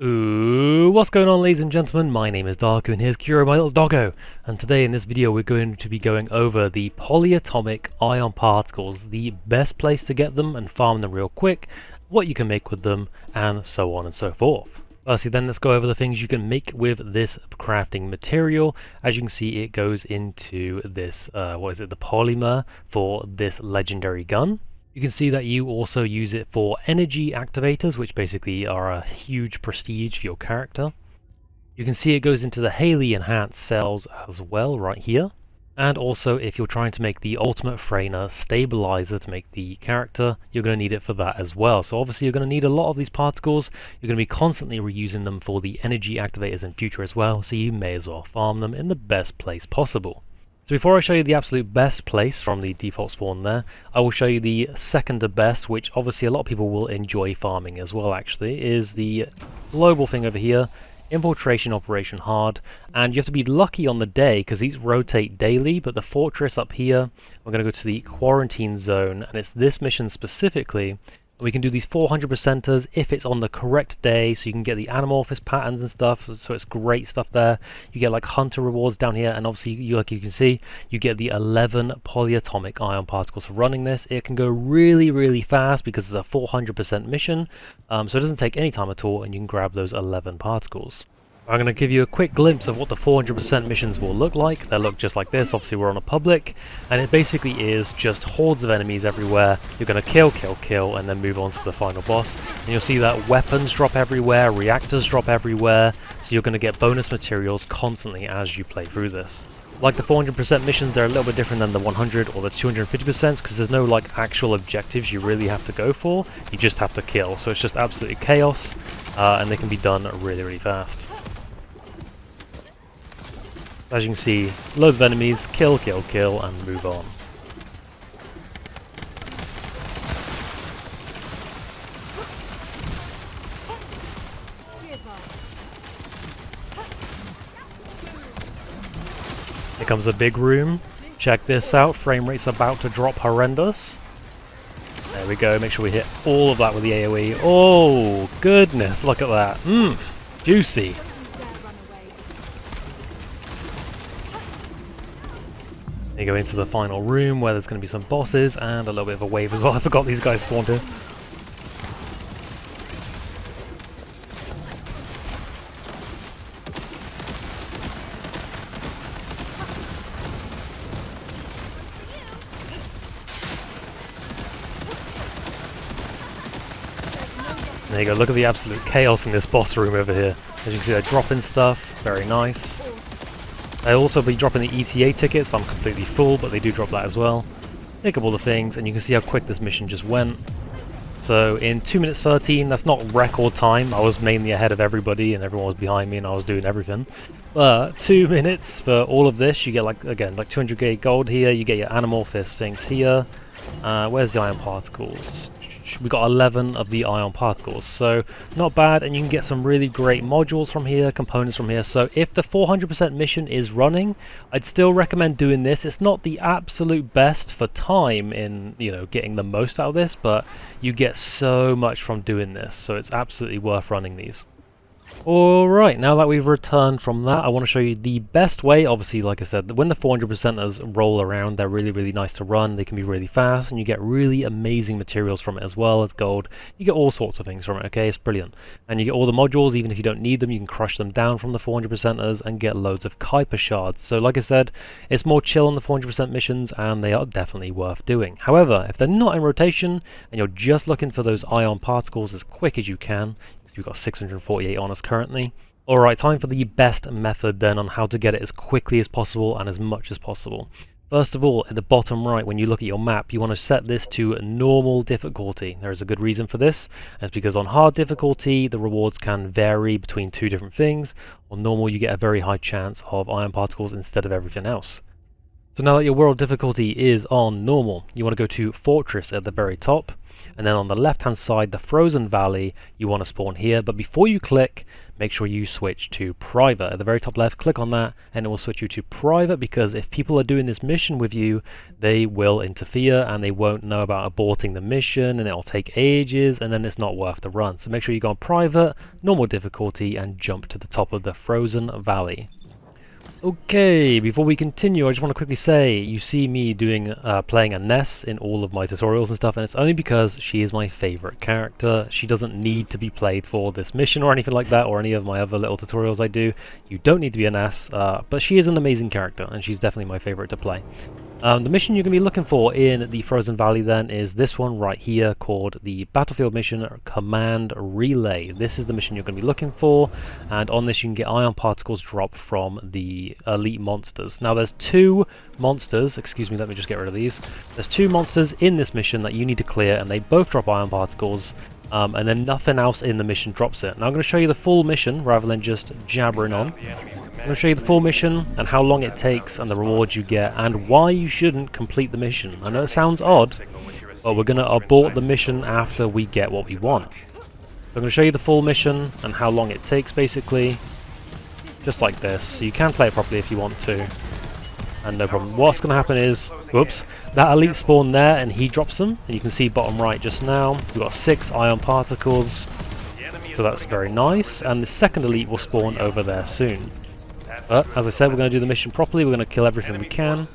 Ooh, what's going on, ladies and gentlemen? My name is Darku and here's Kuro, my little doggo. And today in this video we're going to be going over the polyatomic ion particles, the best place to get them and farm them real quick, what you can make with them, and so on and so forth. Firstly then, let's go over the things you can make with this crafting material. As you can see, it goes into this, the polymer for this legendary gun. You can see that you also use it for energy activators, which basically are a huge prestige for your character. You can see it goes into the Hailey enhanced cells as well, right here. And also, if you're trying to make the ultimate Freyna stabilizer to make the character, you're going to need it for that as well. So obviously you're going to need a lot of these particles. You're going to be constantly reusing them for the energy activators in future as well, so you may as well farm them in the best place possible. So before I show you the absolute best place from the default spawn there, I will show you the second to best, which obviously a lot of people will enjoy farming as well actually, is the global thing over here, Infiltration Operation Hard. And you have to be lucky on the day because these rotate daily, but the fortress up here, we're going to go to the quarantine zone, and it's this mission specifically. We can do these 400%ers if it's on the correct day, so you can get the anamorphous patterns and stuff, so it's great stuff there. You get like hunter rewards down here, and obviously like you can see, you get the 11 polyatomic ion particles for running this. It can go really fast because it's a 400% mission, so it doesn't take any time at all, and you can grab those 11 particles. I'm going to give you a quick glimpse of what the 400% missions will look like. They'll look just like this. Obviously we're on a public, and it basically is just hordes of enemies everywhere. You're going to kill, and then move on to the final boss. And you'll see that weapons drop everywhere, reactors drop everywhere, so you're going to get bonus materials constantly as you play through this. Like the 400% missions, they're a little bit different than the 100 or the 250% because there's no like actual objectives you really have to go for. You just have to kill, so it's just absolutely chaos, and they can be done really fast. As you can see, loads of enemies, kill, and move on. Here comes a big room. Check this out, frame rate's about to drop horrendous. There we go, make sure we hit all of that with the AoE. Oh, goodness, look at that. Juicy. You go into the final room where there's going to be some bosses and a little bit of a wave as well. I forgot these guys spawned here. There you go, look at the absolute chaos in this boss room over here. As you can see, they're dropping stuff, very nice. They'll also be dropping the ETA tickets. I'm completely full, but they do drop that as well. Pick up all the things, and you can see how quick this mission just went. So in 2 minutes 13, that's not record time. I was mainly ahead of everybody, and everyone was behind me, and I was doing everything. But 2 minutes for all of this, you get like 200k gold here. You get your anamorphous things here. Where's the ion particles? We got 11 of the ion particles, so not bad, and you can get some really great modules from here, components from here. So if the 400% mission is running, I'd still recommend doing this. It's not the absolute best for time in, getting the most out of this, but you get so much from doing this, so it's absolutely worth running these. Alright, now that we've returned from that, I want to show you the best way. Obviously, like I said, when the 400%ers roll around, they're really nice to run. They can be really fast, and you get really amazing materials from it as well as gold. You get all sorts of things from it, okay? It's brilliant. And you get all the modules, even if you don't need them, you can crush them down from the 400%ers and get loads of Kuiper shards. So like I said, it's more chill on the 400% missions, and they are definitely worth doing. However, if they're not in rotation, and you're just looking for those ion particles as quick as you can, we've got 648 on us currently. Alright, time for the best method then on how to get it as quickly as possible and as much as possible. First of all, at the bottom right, when you look at your map, you want to set this to normal difficulty. There is a good reason for this, and it's because on hard difficulty, the rewards can vary between two different things. On normal, you get a very high chance of ion particles instead of everything else. So now that your world difficulty is on normal, you want to go to Fortress at the very top. And then on the left hand side, the frozen valley, you want to spawn here. But before you click, make sure you switch to private. At the very top left, click on that and it will switch you to private, because if people are doing this mission with you, they will interfere and they won't know about aborting the mission, and it'll take ages and then it's not worth the run. So make sure you go on private, normal difficulty, and jump to the top of the frozen valley. Okay, before we continue, I just want to quickly say, you see me playing a Ness in all of my tutorials and stuff, and it's only because she is my favorite character. She doesn't need to be played for this mission or anything like that, or any of my other little tutorials I do. You don't need to be a Ness, but she is an amazing character, and she's definitely my favorite to play. The mission you're going to be looking for in the Frozen Valley then is this one right here, called the Battlefield Mission Command Relay. This is the mission you're going to be looking for, and on this you can get ion particles dropped from the elite monsters. Now there's two monsters, excuse me, let me just get rid of these. There's two monsters in this mission that you need to clear, and they both drop ion particles, and then nothing else in the mission drops it. Now I'm going to show you the full mission rather than just jabbering on. I'm going to show you the full mission and how long it takes and the rewards you get and why you shouldn't complete the mission. I know it sounds odd, but we're going to abort the mission after we get what we want. So I'm going to show you the full mission and how long it takes, basically, just like this. So you can play it properly if you want to, and no problem. What's going to happen is, whoops, that elite spawned there and he drops them, and you can see bottom right just now, we've got 6 ion particles, so that's very nice, and the second elite will spawn over there soon. But, as I said, we're going to do the mission properly, we're going to kill everything we can.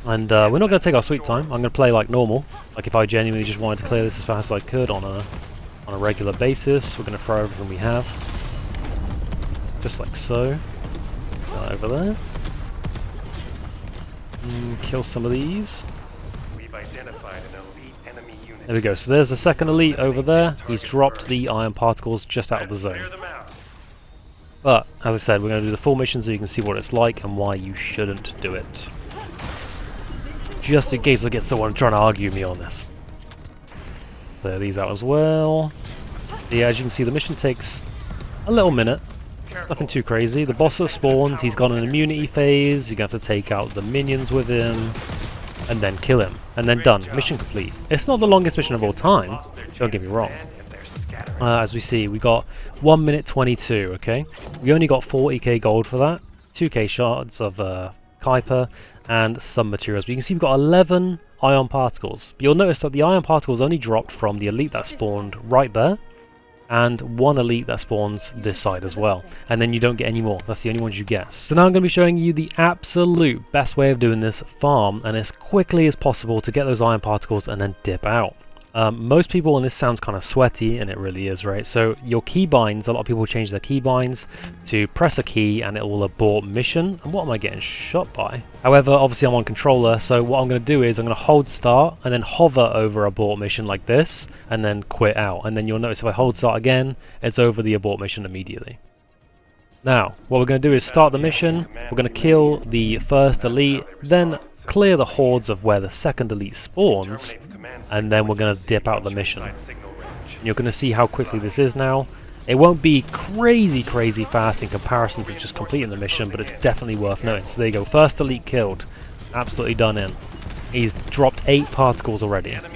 And we're not going to take our sweet time, I'm going to play like normal. Like if I genuinely just wanted to clear this as fast as I could on a regular basis. We're going to throw everything we have. Just like so. Over there. Kill some of these. There we go, so there's the second elite over there. He's dropped the ion particles just out of the zone. But, as I said, we're going to do the full mission so you can see what it's like and why you shouldn't do it. Just in case I get someone trying to argue with me on this. Clear these out as well. Yeah, as you can see, the mission takes a little minute. Nothing too crazy. The boss has spawned, he's got an immunity phase, you're going to have to take out the minions with him, and then kill him. And then done. Mission complete. It's not the longest mission of all time, don't get me wrong. As we see, we got 1 minute 22, okay? We only got 40k gold for that, 2k shards of Kuiper, and some materials. But you can see we've got 11 ion particles. But you'll notice that the ion particles only dropped from the elite that spawned right there, and 1 elite that spawns this side as well. And then you don't get any more. That's the only ones you get. So now I'm going to be showing you the absolute best way of doing this farm, and as quickly as possible to get those ion particles and then dip out. Most people, and this sounds kind of sweaty, and it really is, right? So your keybinds, a lot of people change their keybinds to press a key and it will abort mission. And what am I getting shot by? However, obviously I'm on controller, so what I'm going to do is I'm going to hold start and then hover over abort mission like this, and then quit out. And then you'll notice if I hold start again, it's over the abort mission immediately. Now, what we're going to do is start the mission, we're going to kill the first elite, then clear the hordes of where the second elite spawns, and then we're going to dip out the mission. And you're going to see how quickly this is now. It won't be crazy fast in comparison to just completing the mission, but it's definitely worth noting. So there you go, first elite killed, absolutely done in. He's dropped 8 particles already. So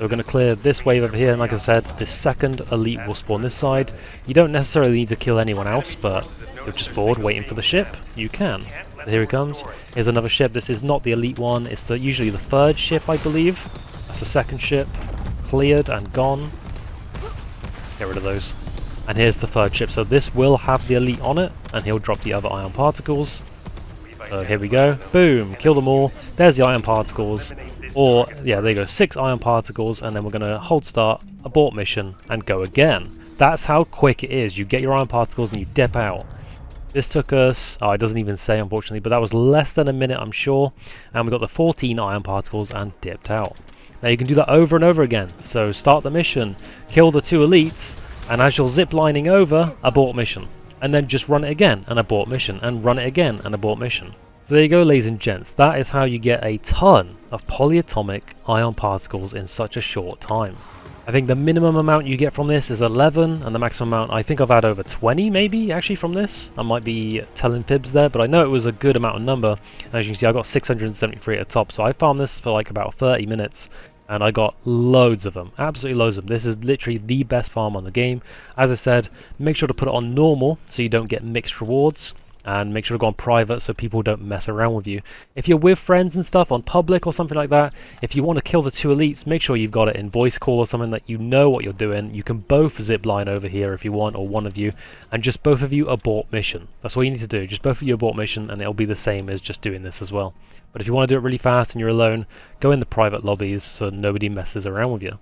we're going to clear this wave over here, and like I said, the second elite will spawn this side. You don't necessarily need to kill anyone else, but if you're just bored waiting for the ship, you can. So here he comes. Here's another ship. This is not the elite one, it's usually the 3rd ship, I believe. That's the 2nd ship. Cleared and gone. Get rid of those. And here's the 3rd ship. So this will have the elite on it, and he'll drop the other ion particles. So here we go. Boom! Kill them all. There's the ion particles. Or, yeah, there you go. 6 ion particles, and then we're going to hold start, abort mission, and go again. That's how quick it is. You get your ion particles and you dip out. This took us, oh, it doesn't even say unfortunately, but that was less than a minute, I'm sure. And we got the 14 ion particles and dipped out. Now you can do that over and over again. So start the mission, kill the 2 elites, and as you're ziplining over, abort mission. And then just run it again and abort mission, and run it again and abort mission. So there you go, ladies and gents. That is how you get a ton of polyatomic ion particles in such a short time. I think the minimum amount you get from this is 11, and the maximum amount, I think I've had over 20 maybe actually from this. I might be telling fibs there, but I know it was a good amount of number. And as you can see, I got 673 at the top, so I farmed this for like about 30 minutes. and I got loads of them, absolutely loads of them. This is literally the best farm on the game. As I said, make sure to put it on normal so you don't get mixed rewards, and make sure to go on private so people don't mess around with you. If you're with friends and stuff on public or something like that, if you want to kill the 2 elites, make sure you've got it in voice call or something that you know what you're doing. You can both zip line over here if you want, or one of you, and just both of you abort mission. That's all you need to do, just both of you abort mission, and it'll be the same as just doing this as well. But if you want to do it really fast and you're alone, go in the private lobbies so nobody messes around with you.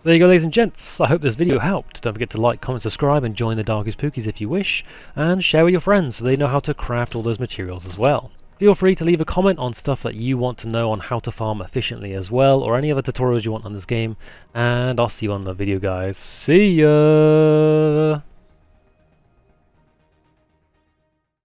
There you go, ladies and gents. I hope this video helped. Don't forget to like, comment, subscribe, and join the Darku Spookies if you wish, and share with your friends so they know how to craft all those materials as well. Feel free to leave a comment on stuff that you want to know on how to farm efficiently as well, or any other tutorials you want on this game, and I'll see you on the video, guys. See ya!